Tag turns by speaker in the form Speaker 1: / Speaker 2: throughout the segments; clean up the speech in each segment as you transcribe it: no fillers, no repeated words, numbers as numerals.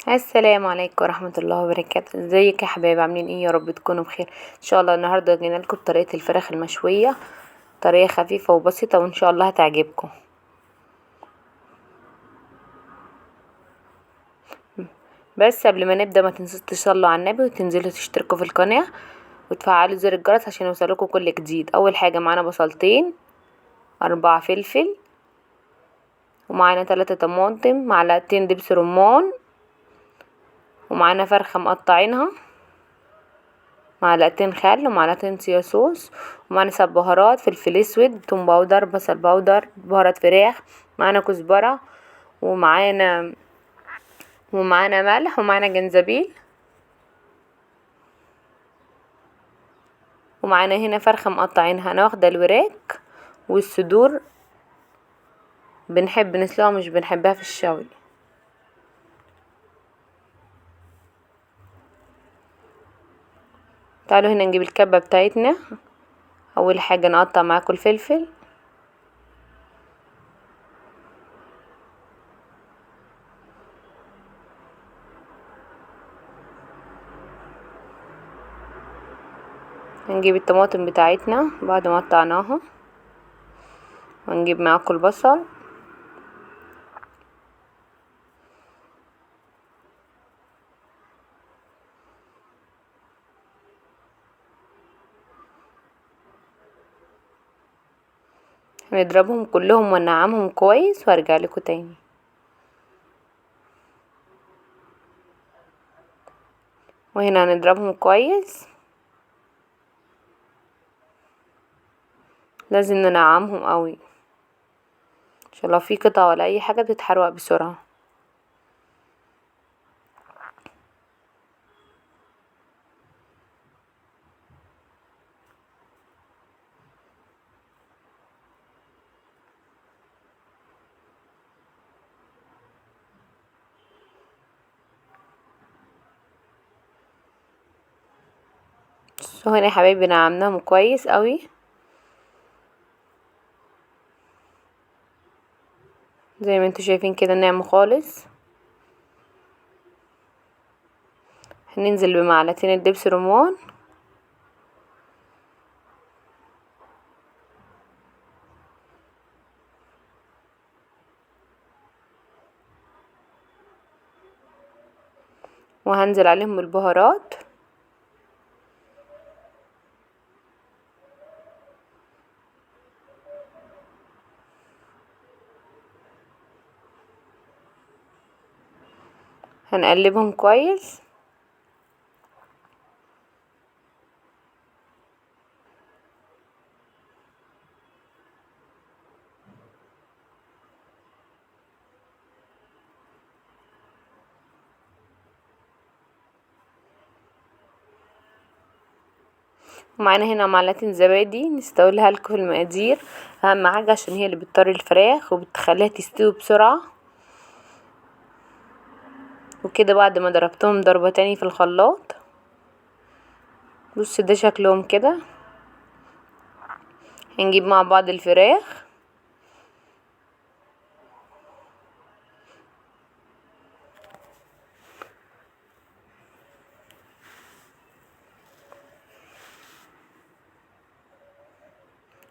Speaker 1: السلام عليكم ورحمة الله وبركاته. ازيك يا حبايب؟ عاملين ايه؟ يا رب تكونوا بخير ان شاء الله. النهارده جينا لكم بطريقة الفراخ المشوية، طريقة خفيفة وبسيطة وان شاء الله هتعجبكم. بس قبل ما نبدأ ما تنسوش تصلوا على النبي وتنزلوا تشتركوا في القناة وتفعلوا زر الجرس عشان يوصلكوا كل جديد. اول حاجة معانا بصلتين، 4 فلفل، ومعانا 3 طماطم، معلقتين دبس رمان، ومعانا فرخة مقطعينها، معلقتين خل، ومعلقتين صويا صوص، ومعانا بهارات: فلفل اسود، توم باودر، بصل باودر، بهارات فراخ، معانا كزبرة، ومعانا ملح، ومعانا جنزبيل، ومعانا هنا فرخة مقطعينها. انا واخدة الوراك والصدور، بنحب نسلقها مش بنحبها في الشوي. تعالوا هنا نجيب الكبة بتاعتنا. اول حاجة نقطع معاكم الفلفل، هنجيب الطماطم بتاعتنا بعد ما قطعناها، ونجيب معاكم البصل، هنضربهم كلهم وننعمهم كويس وارجع لكم تاني. وهنا هنضربهم كويس، لازم ننعمهم قوي عشان لو في قطع ولا اي حاجة بتتحرق بسرعة. هنا يا حبايبي نعمناهم كويس قوي زي ما انتوا شايفين كده، ناعم خالص. هننزل بمعلقتين الدبس رمان، وهنزل عليهم بالبهارات، هنقلبهم كويس. ومعانا هنا معلقتين زبادي نستويلها لكم في المقادير، اهم حاجة عشان هي اللي بتطري الفراخ وبتخليها تستوي بسرعة. وكده بعد ما ضربتهم ضربة تاني في الخلاط، بص ده شكلهم كده. هنجيب مع بعض الفراخ،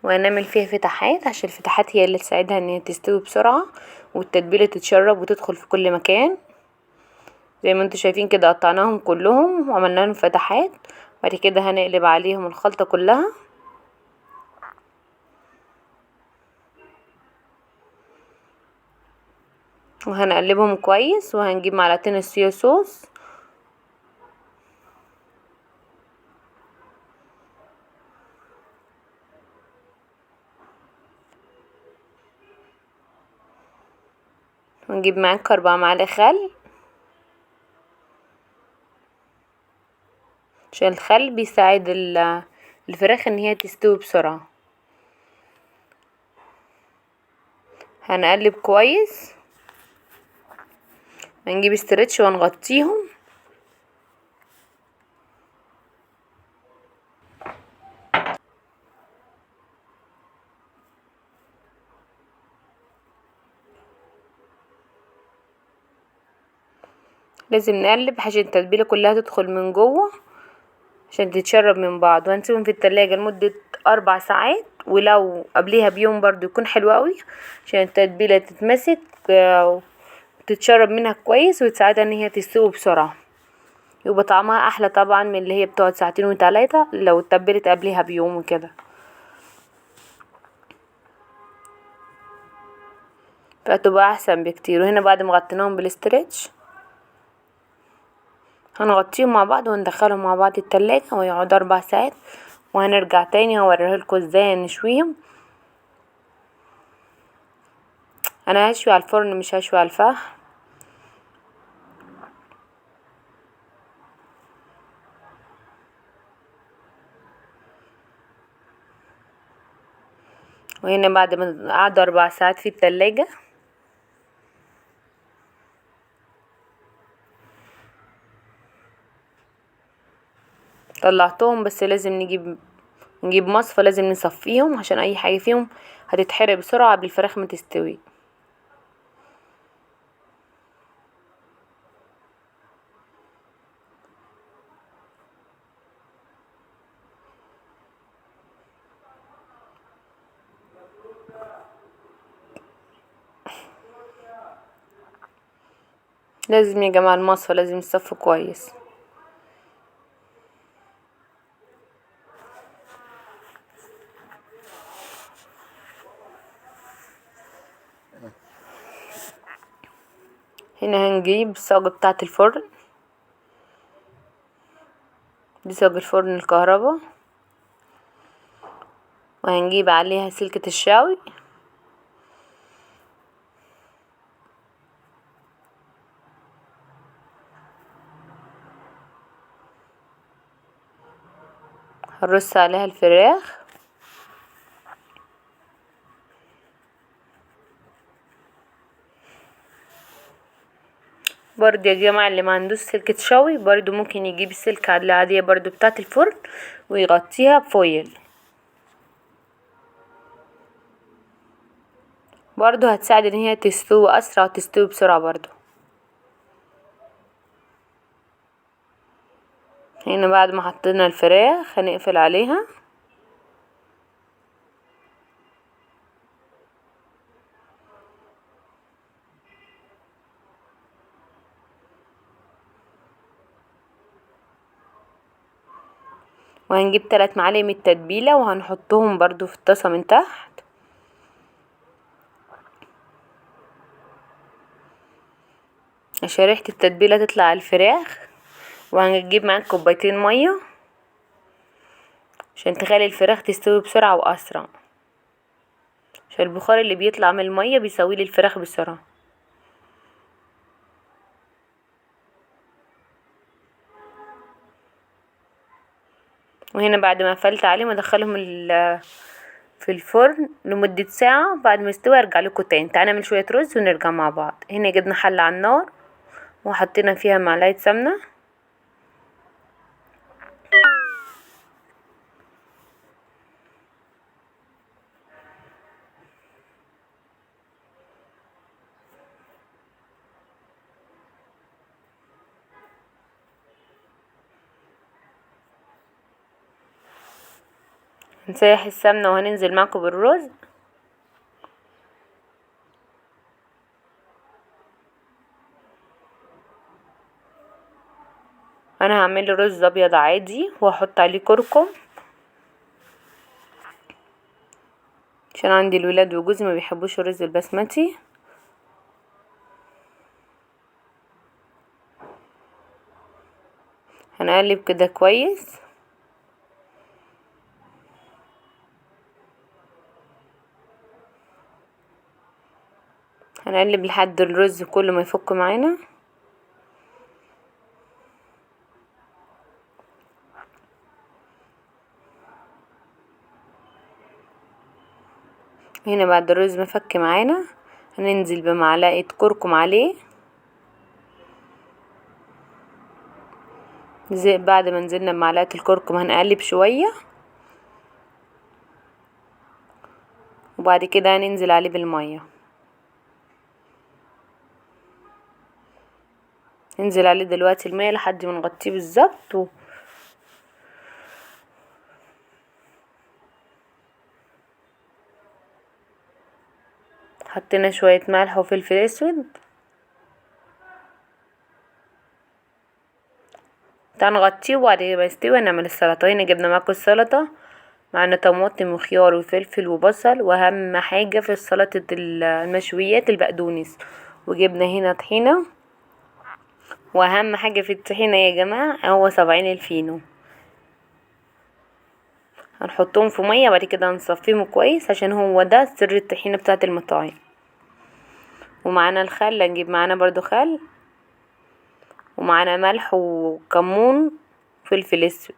Speaker 1: وهنعمل فيها فتحات عشان الفتحات هي اللي تساعدها ان هي تستوي بسرعة والتتبيلة تتشرب وتدخل في كل مكان. زي ما انتوا شايفين كده قطعناهم كلهم وعملنا لهم فتحات. بعد كده هنقلب عليهم الخلطة كلها، وهنقلبهم كويس. وهنجيب معلقتين الصويا صوص، ونجيب معاك 4 معالق خل عشان الخل بيساعد الفراخ ان هي تستوي بسرعة. هنقلب كويس، هنجيب استرتش ونغطيهم، لازم نقلب عشان التتبيله كلها تدخل من جوه عشان تتشرب من بعض، وهنسيبهم في التلاجة لمدة 4 ساعات، ولو قبليها بيوم برضو يكون حلو قوي عشان التتبيله تتمسك وتتشرب منها كويس وتساعدها ان هي تستوي بسرعه، يبقى طعمها احلى طبعا من اللي هي بتقعد 2 و3 لو اتبلت قبلها بيوم وكده، فهتبقى احسن بكتير. وهنا بعد ما غطيناهم بالاسترتش هنغطيهم مع بعض وندخلهم مع بعض التلاجة ويقعدوا 4 ساعات، وهنرجع تاني هوريهالكوا ازاي نشويهم. انا هشوي على الفرن مش هشوي على الفحم. وهنا بعد ما قعدوا 4 ساعات في التلاجة طلعتهم، بس لازم نجيب مصفى، لازم نصفيهم عشان اي حاجة فيهم هتتحرق بسرعة قبل الفراخ ما تستوي. لازم يا جماعة المصفى لازم يصفوا كويس. هنا هنجيب الصاجة بتاعة الفرن، دي صاجة الفرن الكهرباء، وهنجيب عليها سلكة الشوي هنرص عليها الفراخ، برضو يا جماعة اللي ما عندوش سلكة شوي برضو ممكن يجيب السلكة العادية برضو بتاعة الفرن ويغطيها بفويل، برضو هتساعد ان هي تستوي اسرع وتستوي بسرعة برضو. هنا بعد ما حطينا الفراخ هنقفل عليها، وهنجيب 3 معالق من التتبيلة وهنحطهم برضو في الطاسة من تحت عشان ريحة التتبيلة تطلع على الفراخ، وهنجيب معاك كوبايتين مية عشان تخلي الفراخ تستوي بسرعة واسرع، عشان البخار اللي بيطلع من المية بيسوي لي الفراخ بسرعة. وهنا بعد ما قفلت عليهم ادخلهم في الفرن لمدة ساعة، بعد ما يستوي ارجع لكم تاني. تعالى نعمل شوية رز ونرجع مع بعض. هنا جبنا حلة على النار وحطينا فيها معلقة سمنة، نسيح السمنة وهننزل معاكم بالرز. انا هعمل رز ابيض عادي وهحط عليه كركم عشان عندي الولاد وجوزي ما بيحبوش الرز البسمتي. هنقلب كده كويس، هنقلب لحد الرز كله ما يفك معانا. هنا بعد الرز ما فك معانا هننزل بمعلقة كركم عليه، زي بعد ما نزلنا بمعلقة الكركم هنقلب شوية، وبعد كده هننزل عليه بالمية. ننزل عليه دلوقتي المية لحد ما نغطيه بالظبط حطينا شوية ملح وفلفل اسود. هنغطيه وبعد ما يستوي نعمل السلطة. هنا جبنا معاكم السلطة، معانا طماطم وخيار وفلفل وبصل، واهم حاجة في سلطة المشويات البقدونس، وجبنا هنا طحينة، واهم حاجة في الطحينة يا جماعة هو صابعين الفينو. هنحطهم في مية بعد كده هنصفيهم كويس عشان هو ده سر الطحينة بتاعة المطاعم. ومعانا الخل، هنجيب معانا برضو خل، ومعانا ملح وكمون وفلفل اسود.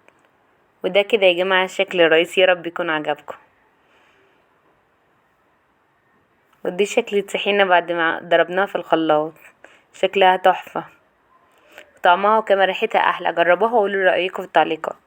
Speaker 1: وده كده يا جماعة الشكل الرئيسي، يا رب يكون عجبكم. ودي شكل الطحينة بعد ما ضربناها في الخلاط، شكلها تحفة، طعمها وكمان ريحتها احلى. جربوها وقولوا رأيكم في التعليقات.